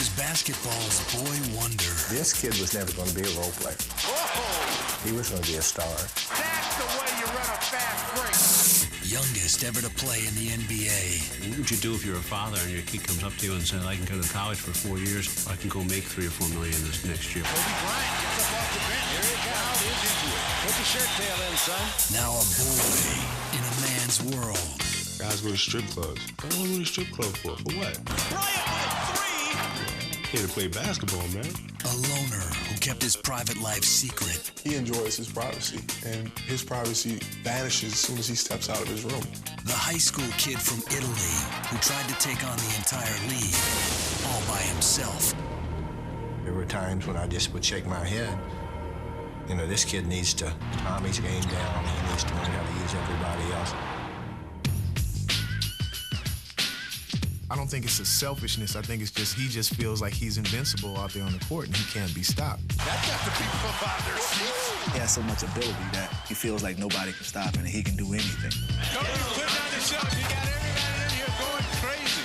was basketball's boy wonder. This kid was never going to be a role player. Whoa! He was going to be a star. That's the way you run a fast break. Youngest ever to play in the NBA. What would you do if you're a father and your kid comes up to you and says, I can go to college for 4 years, I can go make $3 or $4 million this next year? Kobe Bryant gets up off the bench. Here he comes. Is into it. Put the shirt tail in, son. Now a boy in a man's world. Guys go to strip clubs. I don't go to strip club for what? Bryant with 3. Here to play basketball, man. A loner who kept his private life secret. He enjoys his privacy, and his privacy vanishes as soon as he steps out of his room. The high school kid from Italy who tried to take on the entire league all by himself. There were times when I just would shake my head. You know, this kid needs to calm his game down. He needs to learn how to use everybody else. I don't think it's a selfishness. I think it's just he just feels like he's invincible out there on the court and he can't be stopped. That got the people up out of their seats. He has so much ability that he feels like nobody can stop him and he can do anything. Kobe, put down the show. You got everybody in here going crazy.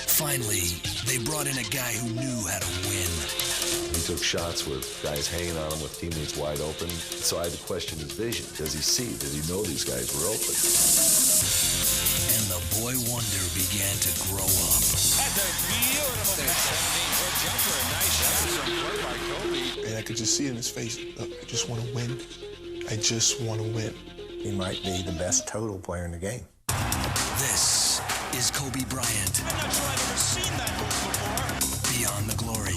Finally, they brought in a guy who knew how to win. He took shots with guys hanging on him with teammates wide open. So I had to question his vision. Does he see? Does he know these guys were open? And the boy wonder began to grow up. That's a beautiful 17-foot jumper. A nice shot. Some play by Kobe. And I could just see it in his face. Look, I just want to win. I just want to win. He might be the best total player in the game. This is Kobe Bryant. I'm not sure I've ever seen that move before. Beyond the glory.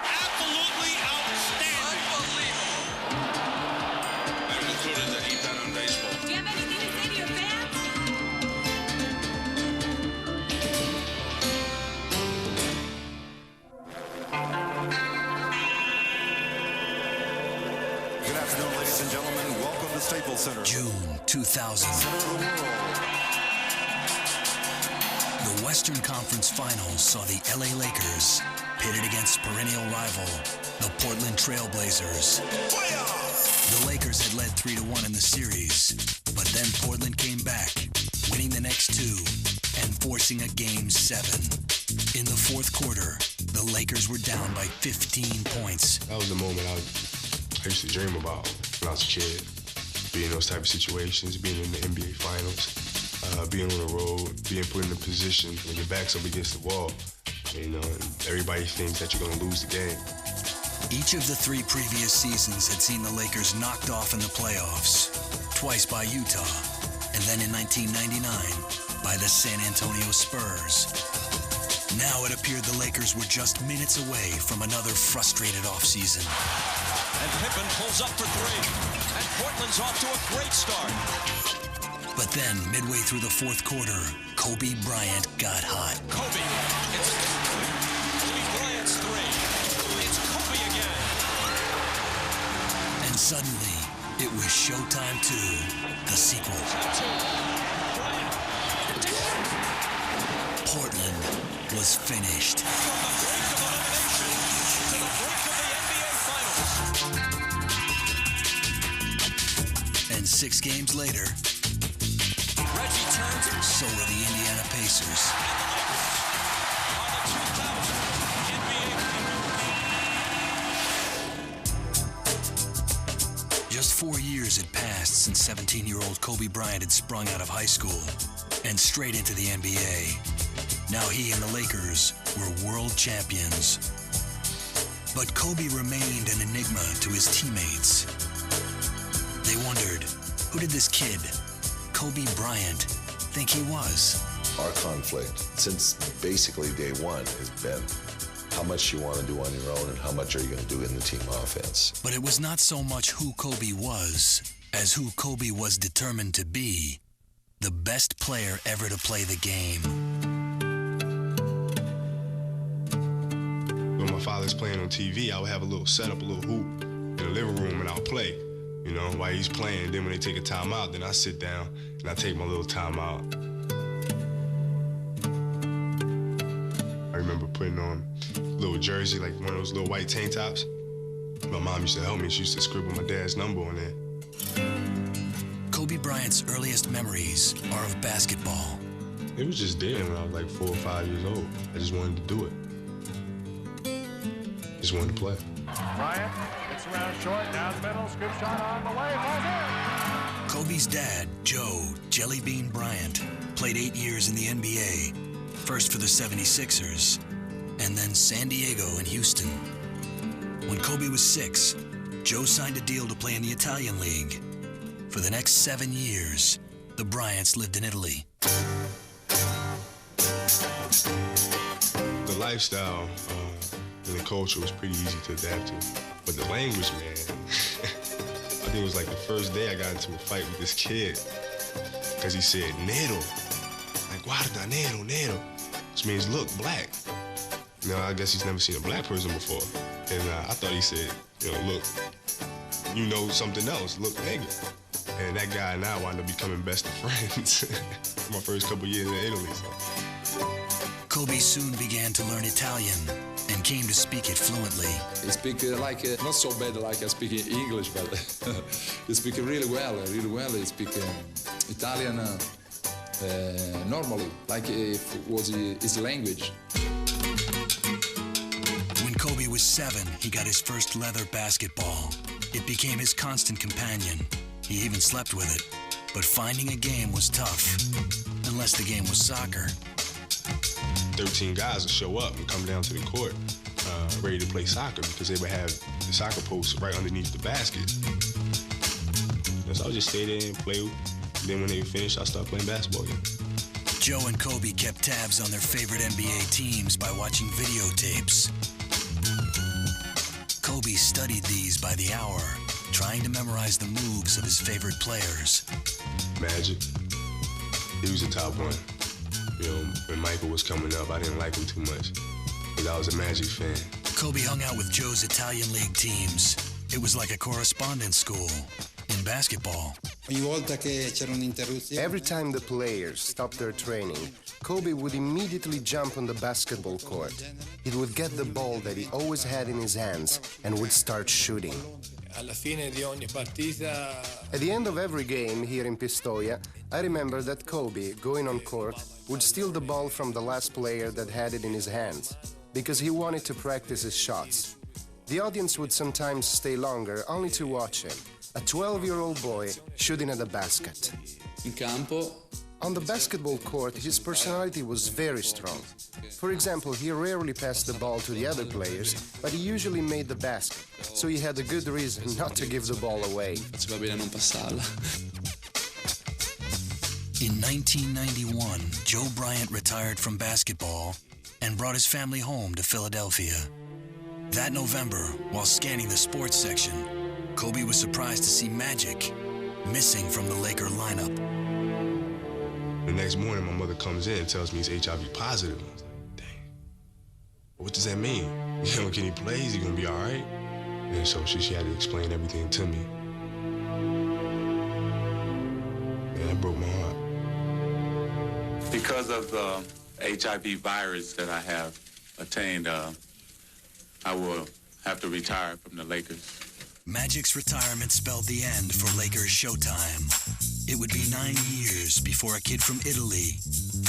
Absolutely outstanding. Unbelievable. I concluded that he bet on baseball. Do you have anything to say to your fans? Good afternoon, ladies and gentlemen. Welcome to Staples Center. June 2000. Center of the world. The Western Conference Finals saw the LA Lakers pitted against perennial rival, the Portland Trail Blazers. The Lakers had led 3-1 in the series, but then Portland came back, winning the next two and forcing a Game 7. In the fourth quarter, the Lakers were down by 15 points. That was the moment I used to dream about when I was a kid. Being in those type of situations, being in the NBA Finals, being on the road, being put in a position when your back's up against the wall, you know, and everybody thinks that you're going to lose the game. Each of the 3 previous seasons had seen the Lakers knocked off in the playoffs, twice by Utah, and then in 1999 by the San Antonio Spurs. Now it appeared the Lakers were just minutes away from another frustrated offseason. And Pippen pulls up for 3. And Portland's off to a great start. But then, midway through the fourth quarter, Kobe Bryant got hot. Kobe. It's Kobe Bryant's 3. It's Kobe again. And suddenly, it was Showtime 2, the sequel. Portland was finished. From the brink of elimination to the brink of the NBA Finals. And 6 games later, Reggie turns. so were the Indiana Pacers. And the Lakers are the 2000 NBA Finals. Just 4 years had passed since 17-year-old Kobe Bryant had sprung out of high school and straight into the NBA. Now he and the Lakers were world champions. But Kobe remained an enigma to his teammates. They wondered, who did this kid, Kobe Bryant, think he was? Our conflict, since basically day one, has been how much you want to do on your own and how much are you going to do in the team offense. But it was not so much who Kobe was as who Kobe was determined to be, the best player ever to play the game. When my father's playing on TV, I would have a little setup, a little hoop in the living room, and I'll play, you know, while he's playing. Then when they take a timeout, then I sit down and I take my little timeout. I remember putting on a little jersey, like one of those little white tank tops. My mom used to help me. She used to scribble my dad's number on there. Kobe Bryant's earliest memories are of basketball. It was just there when I was like 4 or 5 years old. I just wanted to do it. Just wanted to play. Bryant gets around short, down the middle, scoop shot on the way, falls in. Kobe's dad, Joe Jelly Bean Bryant, played 8 years in the NBA, first for the 76ers, and then San Diego and Houston. When Kobe was 6, Joe signed a deal to play in the Italian League. For the next 7 years, the Bryants lived in Italy. The lifestyle and the culture was pretty easy to adapt to. But the language, man, I think it was like the first day I got into a fight with this kid because he said, nero. Like, guarda, nero, nero. Which means, look, black. You know, I guess he's never seen a black person before. And I thought he said, you know, look, you know something else, look, nigga. And that guy and I wound up becoming best of friends my first couple years in Italy. So. Kobe soon began to learn Italian and came to speak it fluently. I speak not so bad like I speak English, but I speak really well. I speak Italian normally, like if it was his language. When Kobe was 7, he got his first leather basketball. It became his constant companion. He even slept with it. But finding a game was tough, unless the game was soccer. 13 guys would show up and come down to the court ready to play soccer because they would have the soccer post right underneath the basket. So I would just stay there and play. Then when they finished, I started playing basketball again. Joe and Kobe kept tabs on their favorite NBA teams by watching videotapes. Kobe studied these by the hour, trying to memorize the moves of his favorite players. Magic, he was the top one. You know, when Michael was coming up, I didn't like him too much, because I was a Magic fan. Kobe hung out with Joe's Italian League teams. It was like a correspondence school in basketball. Every time the players stopped their training, Kobe would immediately jump on the basketball court. He would get the ball that he always had in his hands and would start shooting. At the end of every game here in Pistoia, I remember that Kobe, going on court, would steal the ball from the last player that had it in his hands, because he wanted to practice his shots. The audience would sometimes stay longer only to watch him, a 12-year-old boy shooting at the basket. In campo. On the basketball court, his personality was very strong. For example, he rarely passed the ball to the other players, but he usually made the basket, so he had a good reason not to give the ball away. In 1991, Joe Bryant retired from basketball and brought his family home to Philadelphia. That November, while scanning the sports section, Kobe was surprised to see Magic missing from the Laker lineup. The next morning, my mother comes in and tells me he's HIV positive. I was like, dang, what does that mean? You know, can he play? Is he gonna be all right? And so she had to explain everything to me. And that broke my heart. Because of the HIV virus that I have attained, I will have to retire from the Lakers. Magic's retirement spelled the end for Lakers Showtime. It would be 9 years before a kid from Italy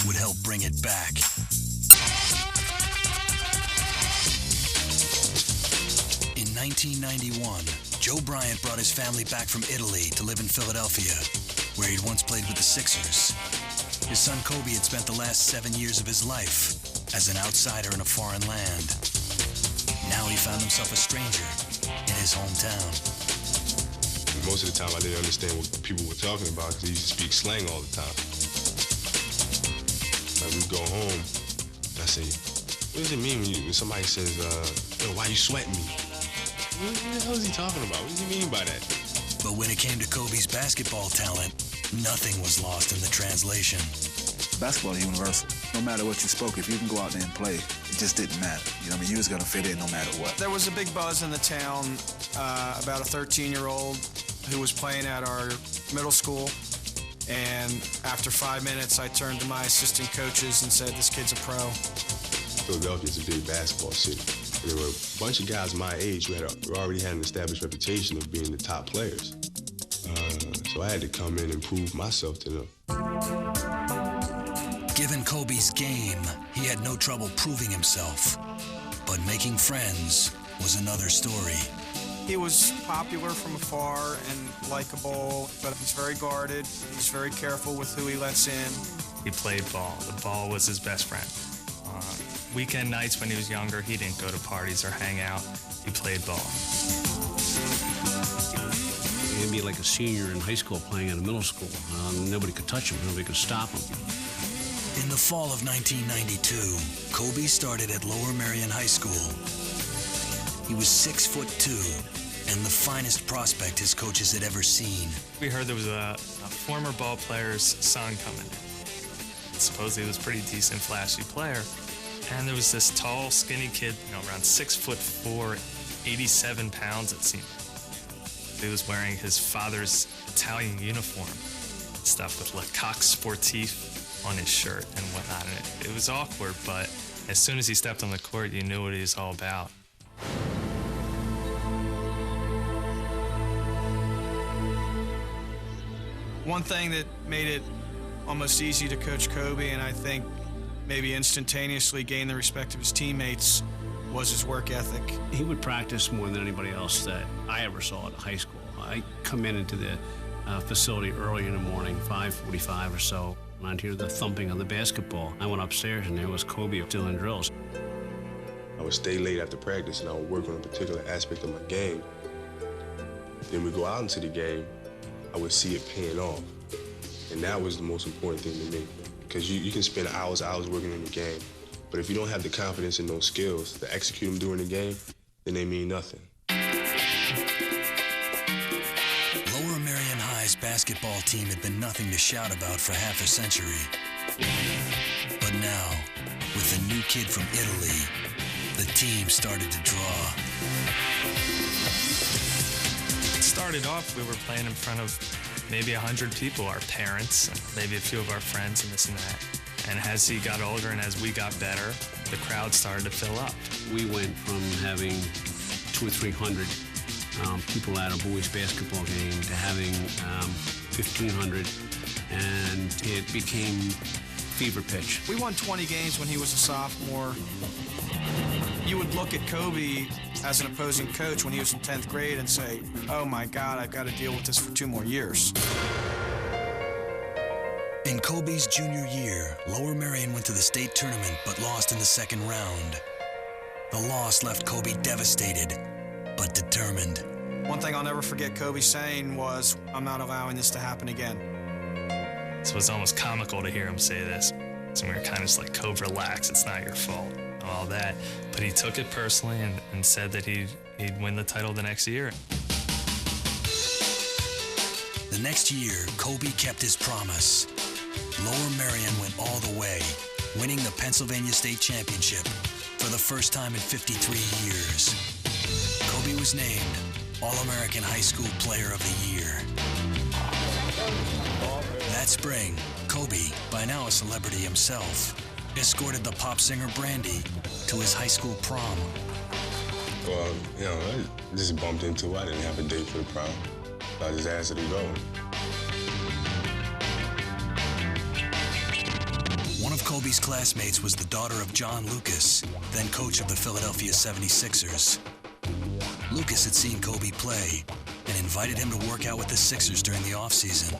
would help bring it back. In 1991, Joe Bryant brought his family back from Italy to live in Philadelphia, where he'd once played with the Sixers. His son Kobe had spent the last 7 years of his life as an outsider in a foreign land. Now he found himself a stranger in his hometown. Most of the time I didn't understand what people were talking about because they used to speak slang all the time. Like we'd go home, and I say, what does it mean when somebody says, yo, why you sweating me? What the hell is he talking about? What does he mean by that? But when it came to Kobe's basketball talent, nothing was lost in the translation. Basketball is universal. No matter what you spoke, if you can go out there and play, it just didn't matter. You know what I mean? You was going to fit in no matter what. There was a big buzz in the town about a 13-year-old who was playing at our middle school. And after 5 minutes, I turned to my assistant coaches and said, this kid's a pro. Philadelphia is a big basketball city. There were a bunch of guys my age who already had an established reputation of being the top players. So I had to come in and prove myself to them. Given Kobe's game, he had no trouble proving himself. But making friends was another story. He was popular from afar and likable, but he's very guarded. He's very careful with who he lets in. He played ball. The ball was his best friend. Weekend nights when he was younger, he didn't go to parties or hang out. He played ball. He'd be like a senior in high school playing at a middle school. Nobody could touch him. Nobody could stop him. In the fall of 1992, Kobe started at Lower Merion High School. He was 6'2", and the finest prospect his coaches had ever seen. We heard there was a former ball player's son coming in. Supposedly he was a pretty decent, flashy player. And there was this tall, skinny kid, around 6'4", 87 pounds, it seemed. He was wearing his father's Italian uniform, stuff with Le Coq Sportif on his shirt and whatnot. And it was awkward, but as soon as he stepped on the court, you knew what he was all about. One thing that made it almost easy to coach Kobe, and I think maybe instantaneously gain the respect of his teammates, was his work ethic. He would practice more than anybody else that I ever saw at high school. I come into the facility early in the morning, 5:45 or so, and I'd hear the thumping of the basketball. I went upstairs and there was Kobe doing drills. I would stay late after practice and I would work on a particular aspect of my game. Then we go out into the game, I would see it paying off. And that was the most important thing to me. Because you can spend hours working in the game, but if you don't have the confidence and those skills to execute them during the game, then they mean nothing. Lower Merion High's basketball team had been nothing to shout about for half a century. But now, with a new kid from Italy, the team started to draw. It started off, we were playing in front of maybe 100 people, our parents, maybe a few of our friends and this and that. And as he got older and as we got better, the crowd started to fill up. We went from having 200 or 300 people at a boys basketball game to having 1,500, and it became fever pitch. We won 20 games when he was a sophomore. You would look at Kobe as an opposing coach when he was in 10th grade and say, oh my God, I've got to deal with this for 2 more years. In Kobe's junior year, Lower Merion went to the state tournament but lost in the second round. The loss left Kobe devastated, but determined. One thing I'll never forget Kobe saying was, I'm not allowing this to happen again. So it's almost comical to hear him say this. So we were kind of just like, Kobe, relax, it's not your fault, and all that. But he took it personally and said that he'd win the title the next year. The next year, Kobe kept his promise. Lower Merion went all the way, winning the Pennsylvania State Championship for the first time in 53 years. Kobe was named All-American High School Player of the Year. That spring, Kobe, by now a celebrity himself, escorted the pop singer Brandy to his high school prom. Well, I just bumped into it. I didn't have a date for the prom. I just asked her to go. One of Kobe's classmates was the daughter of John Lucas, then coach of the Philadelphia 76ers. Lucas had seen Kobe play and invited him to work out with the Sixers during the offseason.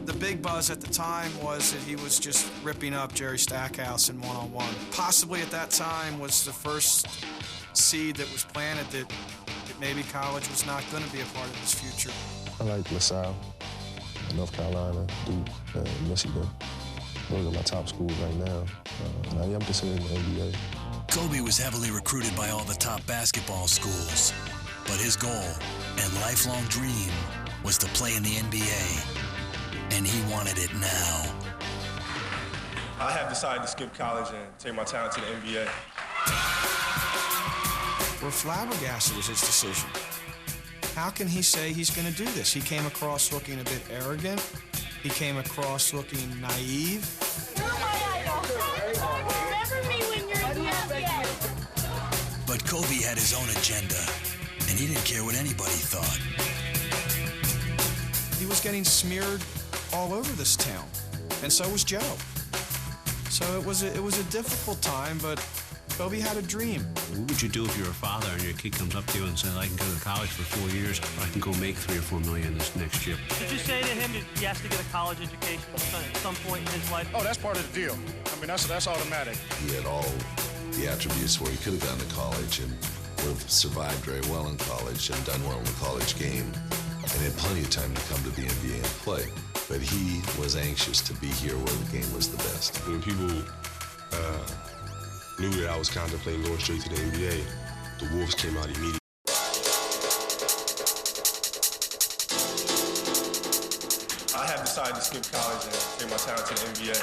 The big buzz at the time was that he was just ripping up Jerry Stackhouse in one-on-one. Possibly at that time was the first seed that was planted that maybe college was not going to be a part of his future. I like LaSalle, North Carolina, Duke, Michigan. Those are my top schools right now. And I am considered in the NBA. Kobe was heavily recruited by all the top basketball schools, but his goal and lifelong dream was to play in the NBA, and he wanted it now. I have decided to skip college and take my talent to the NBA. We're flabbergasted with his decision. How can he say he's going to do this? He came across looking a bit arrogant. He came across looking naive. You're my idol. Remember me when you're in the NBA. But Kobe had his own agenda, and he didn't care what anybody thought. he was getting smeared all over this town, and so was Joe. So it was a difficult time, but Kobe had a dream. What would you do if you're a father and your kid comes up to you and says, I can go to college for 4 years, or I can go make $3 or $4 million this next year? Did you say to him he has to get a college education at some point in his life? Oh, that's part of the deal. I mean, that's automatic. He had all the attributes where he could have gone to college and would have survived very well in college and done well in the college game and had plenty of time to come to the NBA and play. But he was anxious to be here where the game was the best. When people knew that I was contemplating going straight to the NBA, the Wolves came out immediately. I have decided to skip college and take my talent to the NBA.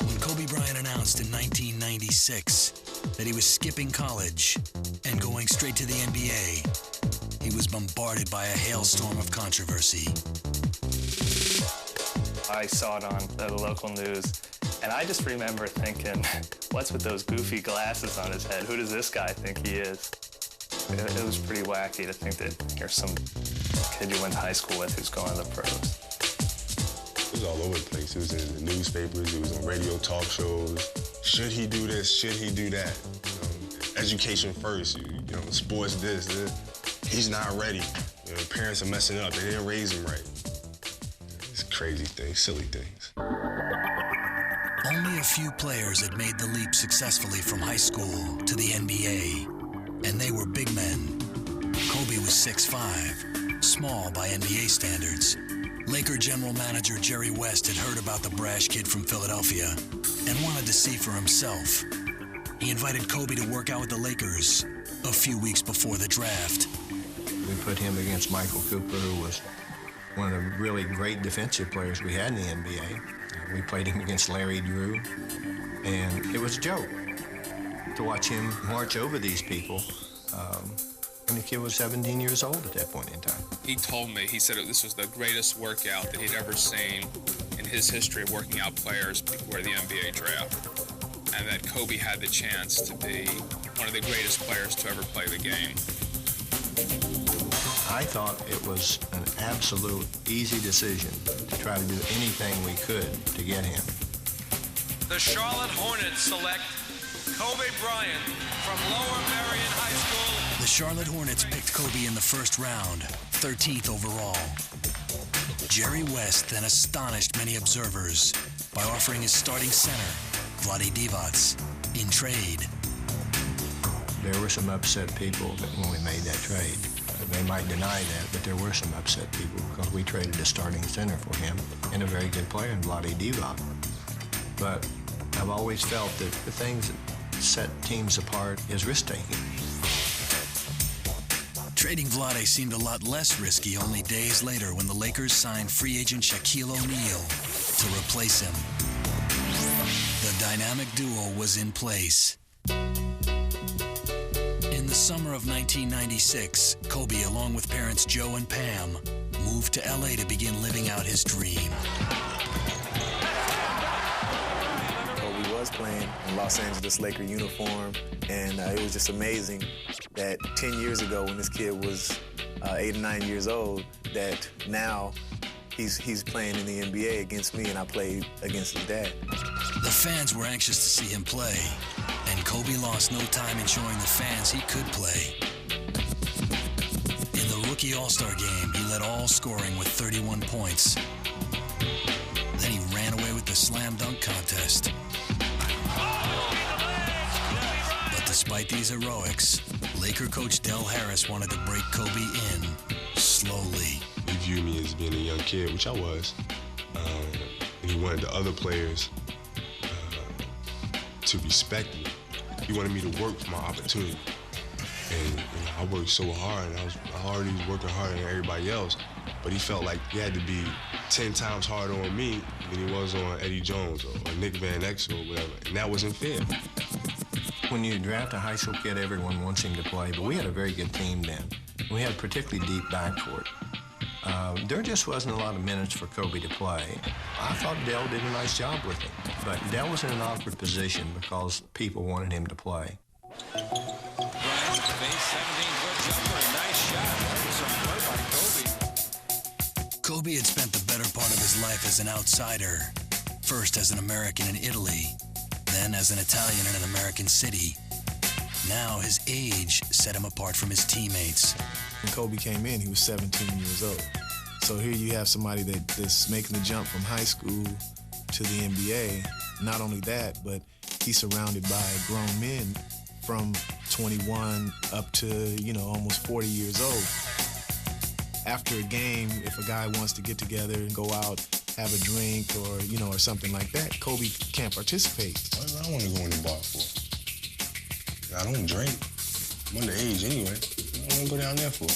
When Kobe Bryant announced in 1996 that he was skipping college and going straight to the NBA, he was bombarded by a hailstorm of controversy. I saw it on the local news, and I just remember thinking, what's with those goofy glasses on his head? Who does this guy think he is? It was pretty wacky to think that here's some kid you went to high school with who's going to the pros. It was all over the place. It was in the newspapers, it was on radio talk shows. Should he do this? Should he do that? Education first, sports this. He's not ready. Parents are messing up. They didn't raise him right. It's crazy things, silly things. Only a few players had made the leap successfully from high school to the NBA, and they were big men. Kobe was 6'5", small by NBA standards. Laker general manager Jerry West had heard about the brash kid from Philadelphia and wanted to see for himself. He invited Kobe to work out with the Lakers a few weeks before the draft. We put him against Michael Cooper, who was one of the really great defensive players we had in the NBA. We played him against Larry Drew, and it was a joke to watch him march over these people. And the kid was 17 years old at that point in time. He told me, he said this was the greatest workout that he'd ever seen in his history of working out players before the NBA draft. And that Kobe had the chance to be one of the greatest players to ever play the game. I thought it was an absolute easy decision to try to do anything we could to get him. The Charlotte Hornets select Kobe Bryant from Lower Merion High School. The Charlotte Hornets picked Kobe in the first round, 13th overall. Jerry West then astonished many observers by offering his starting center, Vlade Divac, in trade. There were some upset people when we made that trade. They might deny that, but there were some upset people because we traded a starting center for him and a very good player in Vlade Divac. But I've always felt that the things that set teams apart is risk-taking. Trading Vlade seemed a lot less risky only days later when the Lakers signed free agent Shaquille O'Neal to replace him. The dynamic duo was in place. In the summer of 1996, Kobe, along with parents Joe and Pam, moved to LA to begin living out his dream. Kobe was playing in Los Angeles Laker uniform, and it was just amazing that 10 years ago when this kid was 8 or 9 years old, that now he's playing in the NBA against me, and I played against his dad. The fans were anxious to see him play, and Kobe lost no time in showing the fans he could play. In the rookie All-Star game, he led all scoring with 31 points. Then he ran away with the slam dunk contest. But despite these heroics, Laker coach Del Harris wanted to break Kobe in slowly. He viewed me as being a young kid, which I was. And he wanted the other players to respect me. He wanted me to work for my opportunity. And I worked so hard, and I already was working harder than everybody else, but he felt like he had to be 10 times harder on me than he was on Eddie Jones or Nick Van Exel or whatever, and that wasn't fair. When you draft a high school kid, everyone wants him to play, but we had a very good team then. We had a particularly deep backcourt. There just wasn't a lot of minutes for Kobe to play. I thought Del did a nice job with him, but Del was in an awkward position because people wanted him to play. Bryant face, 17-foot jumper, nice shot. That was some play by Kobe. Kobe had spent the better part of his life as an outsider, first as an American in Italy, then as an Italian in an American city. Now his age set him apart from his teammates. When Kobe came in, he was 17 years old. So here you have somebody that's making the jump from high school to the NBA. Not only that, but he's surrounded by grown men from 21 up to, almost 40 years old. After a game, if a guy wants to get together and go out, have a drink or, or something like that, Kobe can't participate. What do I want to go in the bar for? I don't drink. I'm underage anyway. What do I go down there for?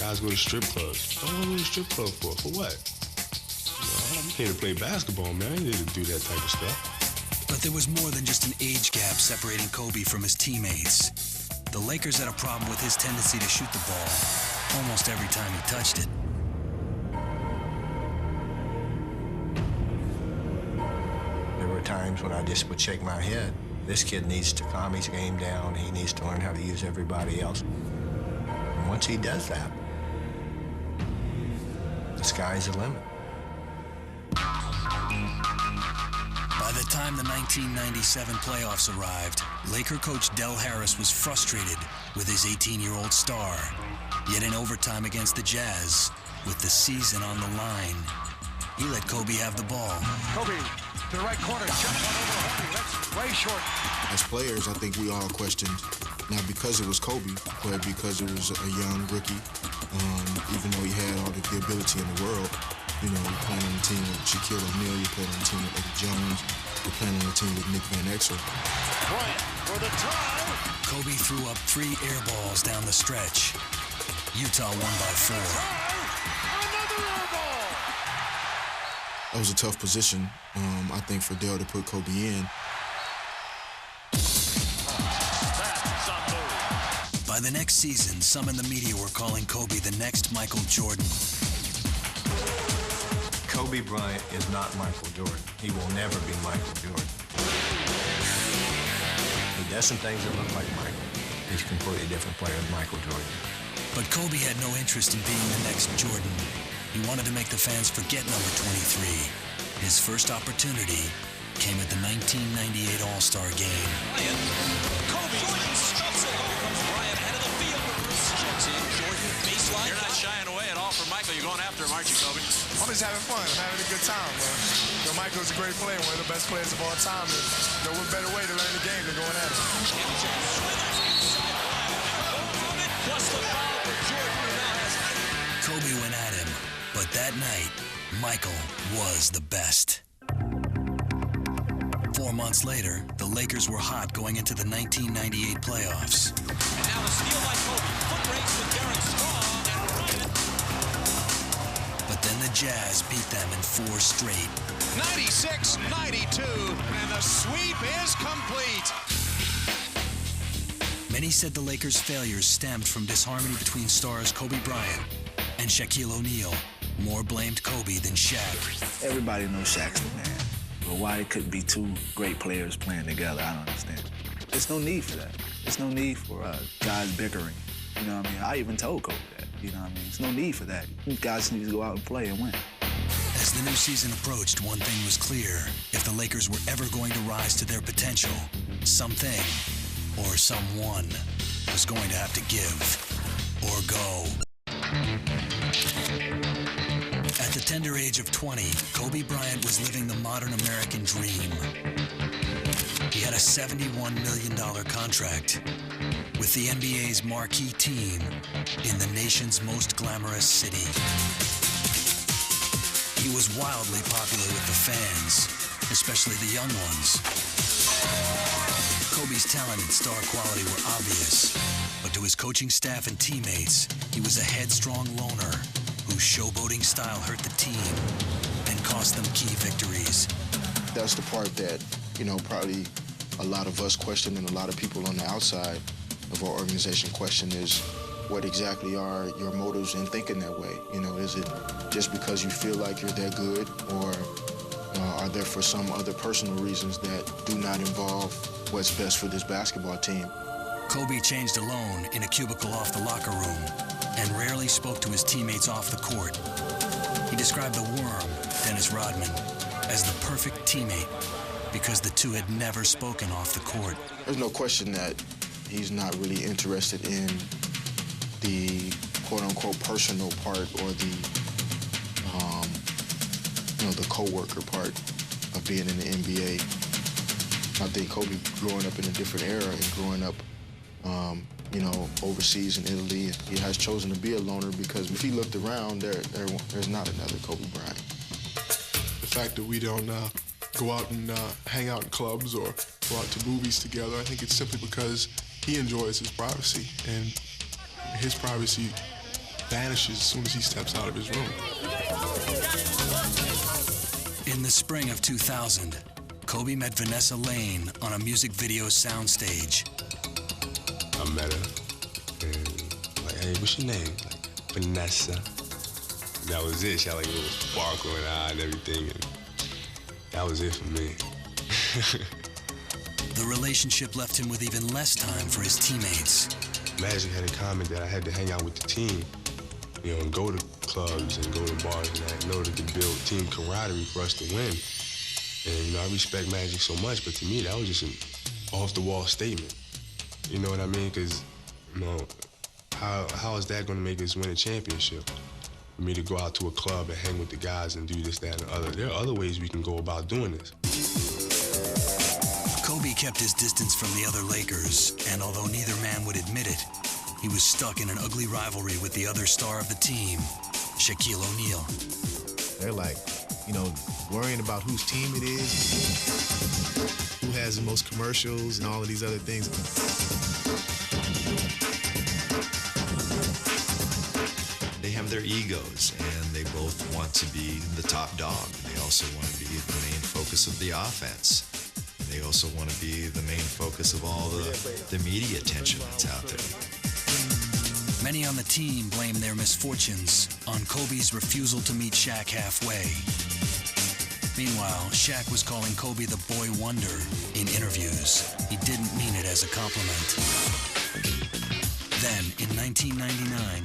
Guys go to strip clubs. What do I go to the strip club for? For what? I'm here to play basketball, man. I ain't here to do that type of stuff. But there was more than just an age gap separating Kobe from his teammates. The Lakers had a problem with his tendency to shoot the ball almost every time he touched it. There were times when I just would shake my head. This kid needs to calm his game down. He needs to learn how to use everybody else. And once he does that, the sky's the limit. By the time the 1997 playoffs arrived, Laker coach Del Harris was frustrated with his 18-year-old star. Yet in overtime against the Jazz, with the season on the line, he let Kobe have the ball. Kobe to the right corner, jump on over Kobe. That's way short. As players, I think we all questioned, not because it was Kobe, but because it was a young rookie. Even though he had all the ability in the world, you're playing on the team with Shaquille O'Neal, you're playing on the team with Eddie Jones, you're playing on the team with Nick Van Exel. Bryant for the tie. Kobe threw up 3 air balls down the stretch. Utah won by 4. Another air ball. That was a tough position, I think, for Dale to put Kobe in. By the next season, some in the media were calling Kobe the next Michael Jordan. Kobe Bryant is not Michael Jordan. He will never be Michael Jordan. He does some things that look like Michael. He's a completely different player than Michael Jordan. But Kobe had no interest in being the next Jordan. He wanted to make the fans forget number 23. His first opportunity came at the 1998 All-Star Game. Bryant. Kobe. Jordan stuffs it. Comes Bryant ahead of the field. Checks in. Jordan baseline. You're not shying away at all from Michael. You're going after him, aren't you, Kobe? I'm just having fun. I'm having a good time, man. Michael's a great player, one of the best players of all time. And what better way to learn the game than going at him? Plus the foul for Jordan, who now has... Kobe went at him, but that night, Michael was the best. 4 months later, the Lakers were hot going into the 1998 playoffs. And now the steal by Kobe. Foot race with Derek Strong and Bryant. But then the Jazz beat them in 4 straight. 96-92, and the sweep is complete. Many said the Lakers' failures stemmed from disharmony between stars Kobe Bryant and Shaquille O'Neal. More blamed Kobe than Shaq. Everybody knows Shaq's the man. But why it couldn't be 2 great players playing together, I don't understand. There's no need for that. There's no need for guys bickering. You know what I mean? I even told Kobe that. You know what I mean? There's no need for that. You guys need to go out and play and win. As the new season approached, one thing was clear. If the Lakers were ever going to rise to their potential, something or someone was going to have to give or go. At the tender age of 20, Kobe Bryant was living the modern American dream. He had a $71 million contract with the NBA's marquee team in the nation's most glamorous city. He was wildly popular with the fans, especially the young ones. Kobe's talent and star quality were obvious, but to his coaching staff and teammates, he was a headstrong loner whose showboating style hurt the team and cost them key victories. That's the part that, probably a lot of us question and a lot of people on the outside of our organization question is, what exactly are your motives in thinking that way? Is it just because you feel like you're that good, or are there for some other personal reasons that do not involve what's best for this basketball team? Kobe changed alone in a cubicle off the locker room and rarely spoke to his teammates off the court. He described the worm, Dennis Rodman, as the perfect teammate because the two had never spoken off the court. There's no question that he's not really interested in the quote-unquote personal part or the, the co-worker part of being in the NBA. I think Kobe growing up in a different era and growing up, overseas in Italy, he has chosen to be a loner because if he looked around, there's not another Kobe Bryant. The fact that we don't go out and hang out in clubs or go out to movies together, I think it's simply because he enjoys his privacy, and his privacy vanishes as soon as he steps out of his room. In the spring of 2000, Kobe met Vanessa Lane on a music video soundstage. I met her, and like, hey, what's your name? Like, Vanessa. That was it. She had like a little sparkle in her eye and everything, and that was it for me. The relationship left him with even less time for his teammates. Magic had a comment that I had to hang out with the team, and go to clubs and go to bars and that in order to build team camaraderie for us to win. And, I respect Magic so much, but to me, that was just an off-the-wall statement. You know what I mean? Because, how is that going to make us win a championship? For me to go out to a club and hang with the guys and do this, that, and the other. There are other ways we can go about doing this. Kobe kept his distance from the other Lakers, and although neither man would admit it, he was stuck in an ugly rivalry with the other star of the team, Shaquille O'Neal. They're like, worrying about whose team it is, who has the most commercials and all of these other things. They have their egos, and they both want to be the top dog. They also want to be the main focus of the offense. They also want to be the main focus of all the media attention that's out there. Many on the team blame their misfortunes on Kobe's refusal to meet Shaq halfway. Meanwhile, Shaq was calling Kobe the boy wonder in interviews. He didn't mean it as a compliment. Then, in 1999,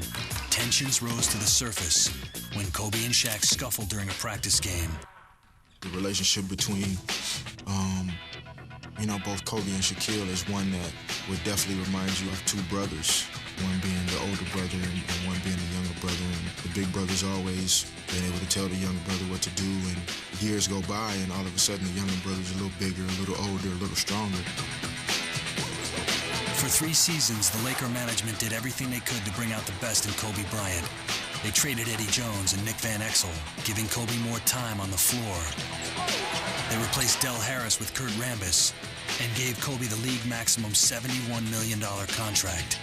tensions rose to the surface when Kobe and Shaq scuffled during a practice game. The relationship between, both Kobe and Shaquille is one that would definitely remind you of two brothers. One being the older brother and one being the younger brother. And the big brother's always been able to tell the younger brother what to do. And years go by, and all of a sudden the younger brother's a little bigger, a little older, a little stronger. For 3 seasons, the Laker management did everything they could to bring out the best in Kobe Bryant. They traded Eddie Jones and Nick Van Exel, giving Kobe more time on the floor. They replaced Del Harris with Kurt Rambis and gave Kobe the league maximum $71 million contract.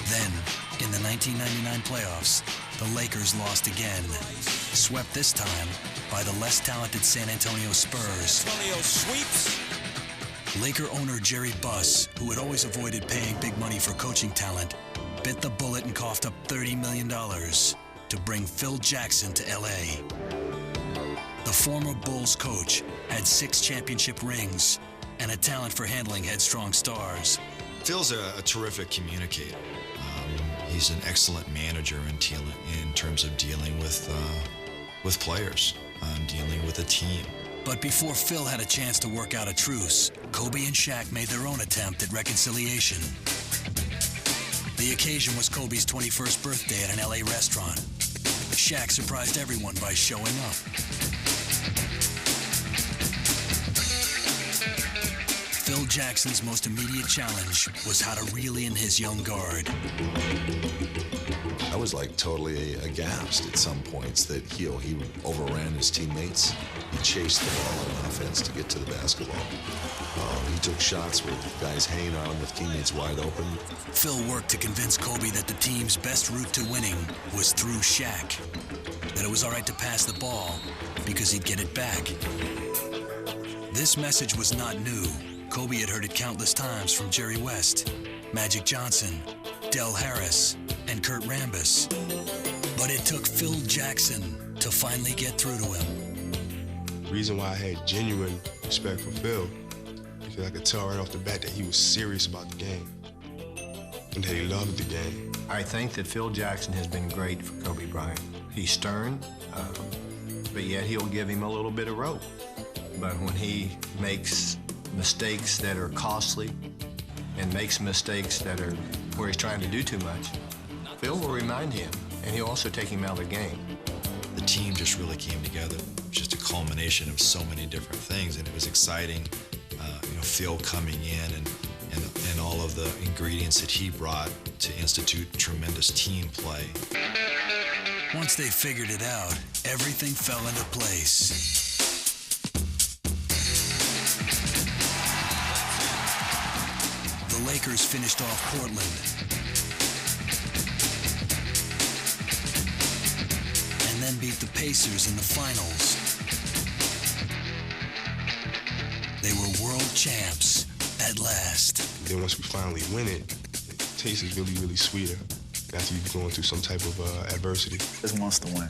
Then, in the 1999 playoffs, the Lakers lost again, swept this time by the less talented San Antonio Spurs. Antonio sweeps. Laker owner Jerry Buss, who had always avoided paying big money for coaching talent, bit the bullet and coughed up $30 million to bring Phil Jackson to L.A. The former Bulls coach had 6 championship rings and a talent for handling headstrong stars. Phil's a terrific communicator. He's an excellent manager in terms of dealing with players, dealing with a team. But before Phil had a chance to work out a truce, Kobe and Shaq made their own attempt at reconciliation. The occasion was Kobe's 21st birthday at an LA restaurant. Shaq surprised everyone by showing up. Phil Jackson's most immediate challenge was how to reel in his young guard. I was like totally aghast at some points that he overran his teammates. He chased the ball on offense to get to the basketball. He took shots with guys hanging on with teammates wide open. Phil worked to convince Kobe that the team's best route to winning was through Shaq. That it was all right to pass the ball because he'd get it back. This message was not new. Kobe had heard it countless times from Jerry West, Magic Johnson, Del Harris, and Kurt Rambis. But it took Phil Jackson to finally get through to him. The reason why I had genuine respect for Phil, I could tell right off the bat that he was serious about the game and that he loved the game. I think that Phil Jackson has been great for Kobe Bryant. He's stern, but yet he'll give him a little bit of rope. But when he makes mistakes that are costly and makes mistakes that are where he's trying to do too much, Phil will remind him, and he'll also take him out of the game. The team just really came together, just a culmination of so many different things, and it was exciting. Phil coming in and all of the ingredients that he brought to institute tremendous team play. Once they figured it out, everything fell into place. The Lakers finished off Portland and then beat the Pacers in the finals. They were world champs at last. Then once we finally win it, it tastes really, really sweeter after you've gone through some type of adversity. Just wants to win.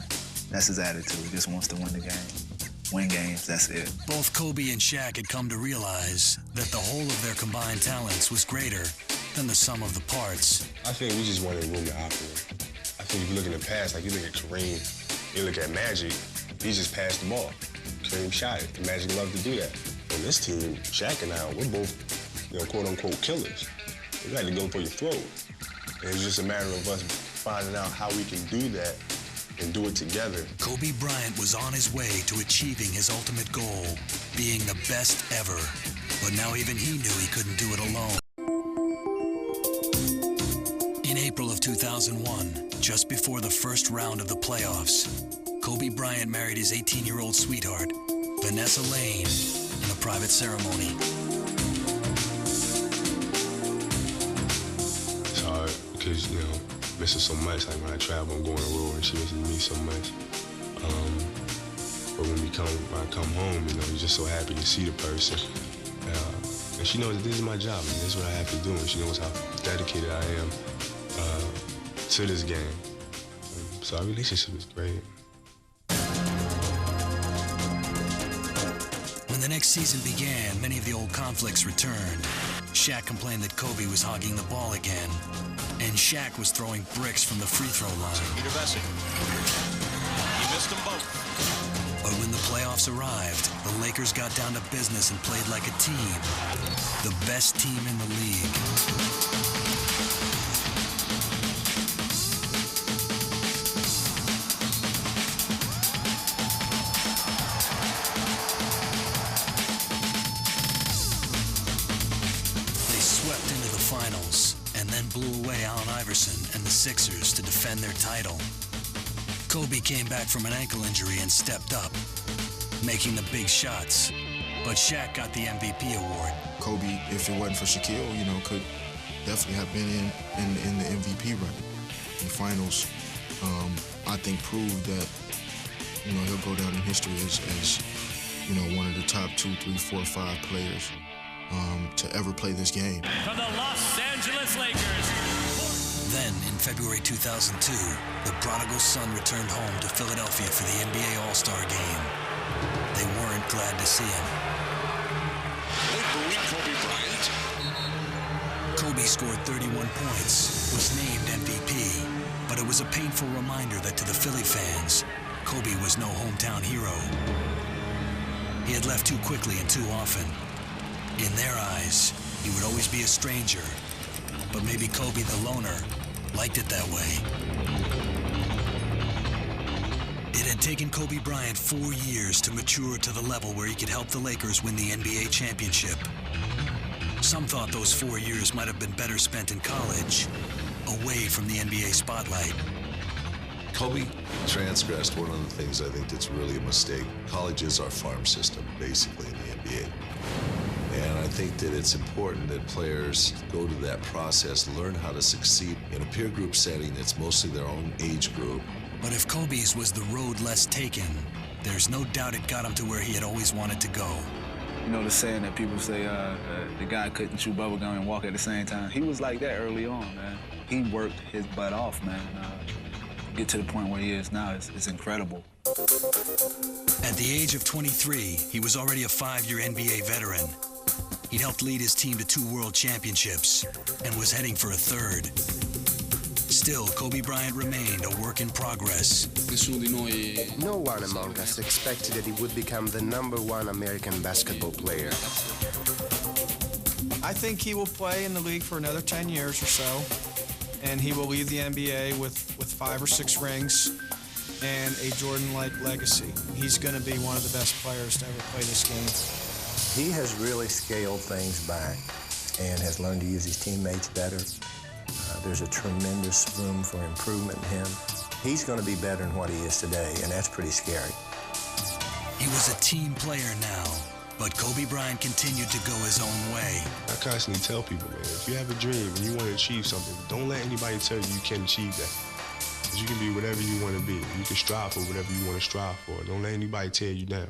That's his attitude. He just wants to win the game. Win games, that's it. Both Kobe and Shaq had come to realize that the whole of their combined talents was greater than the sum of the parts. I think we just wanted room to operate. I think if you look in the past, like you look at Kareem, you look at Magic, he just passed the ball. Kareem shot it. The Magic loved to do that. On this team, Shaq and I, we're both, quote-unquote killers. We like to go for your throat. And it's just a matter of us finding out how we can do that and do it together. Kobe Bryant was on his way to achieving his ultimate goal, being the best ever. But now even he knew he couldn't do it alone. In April of 2001, just before the first round of the playoffs, Kobe Bryant married his 18-year-old sweetheart, Vanessa Lane, in a private ceremony. It's hard because, miss her so much. Like when I travel and go on the road, and she misses me so much. But when I come home, you're just so happy to see the person. And she knows that this is my job, and this is what I have to do, and she knows how dedicated I am to this game. So our relationship is great. When the next season began, many of the old conflicts returned. Shaq complained that Kobe was hogging the ball again, and Shaq was throwing bricks from the free throw line. Peter Bessie. He missed them both. But when the playoffs arrived, the Lakers got down to business and played like a team. The best team in the league. Blew away Allen Iverson and the Sixers to defend their title. Kobe came back from an ankle injury and stepped up, making the big shots. But Shaq got the MVP award. Kobe, if it wasn't for Shaquille, could definitely have been in the MVP running. The finals, I think, proved that, he'll go down in history as one of the top 2, 3, 4, 5 players to ever play this game. From the Los Angeles Lakers. Then, in February 2002, the prodigal son returned home to Philadelphia for the NBA All-Star Game. They weren't glad to see him. They booed Kobe Bryant. Kobe scored 31 points, was named MVP, but it was a painful reminder that to the Philly fans, Kobe was no hometown hero. He had left too quickly and too often. In their eyes, he would always be a stranger, but maybe Kobe the loner liked it that way. It had taken Kobe Bryant 4 years to mature to the level where he could help the Lakers win the NBA championship. Some thought those 4 years might have been better spent in college, away from the NBA spotlight. Kobe transgressed one of the things I think that's really a mistake. College is our farm system, basically, in the NBA. And I think that it's important that players go to that process, learn how to succeed in a peer group setting that's mostly their own age group. But if Kobe's was the road less taken, there's no doubt it got him to where he had always wanted to go. The saying that people say the guy couldn't chew bubblegum and walk at the same time. He was like that early on, man. He worked his butt off, man. Get to the point where he is now, it's incredible. At the age of 23, he was already a 5-year NBA veteran. He'd helped lead his team to 2 world championships and was heading for a 3rd. Still, Kobe Bryant remained a work in progress. No one among us expected that he would become the #1 American basketball player. I think he will play in the league for another 10 years or so, and he will leave the NBA with 5 or 6 rings and a Jordan-like legacy. He's going to be one of the best players to ever play this game. He has really scaled things back and has learned to use his teammates better. There's a tremendous room for improvement in him. He's going to be better than what he is today, and that's pretty scary. He was a team player now, but Kobe Bryant continued to go his own way. I constantly tell people, man, if you have a dream and you want to achieve something, don't let anybody tell you you can't achieve that. Because you can be whatever you want to be. You can strive for whatever you want to strive for. Don't let anybody tear you down.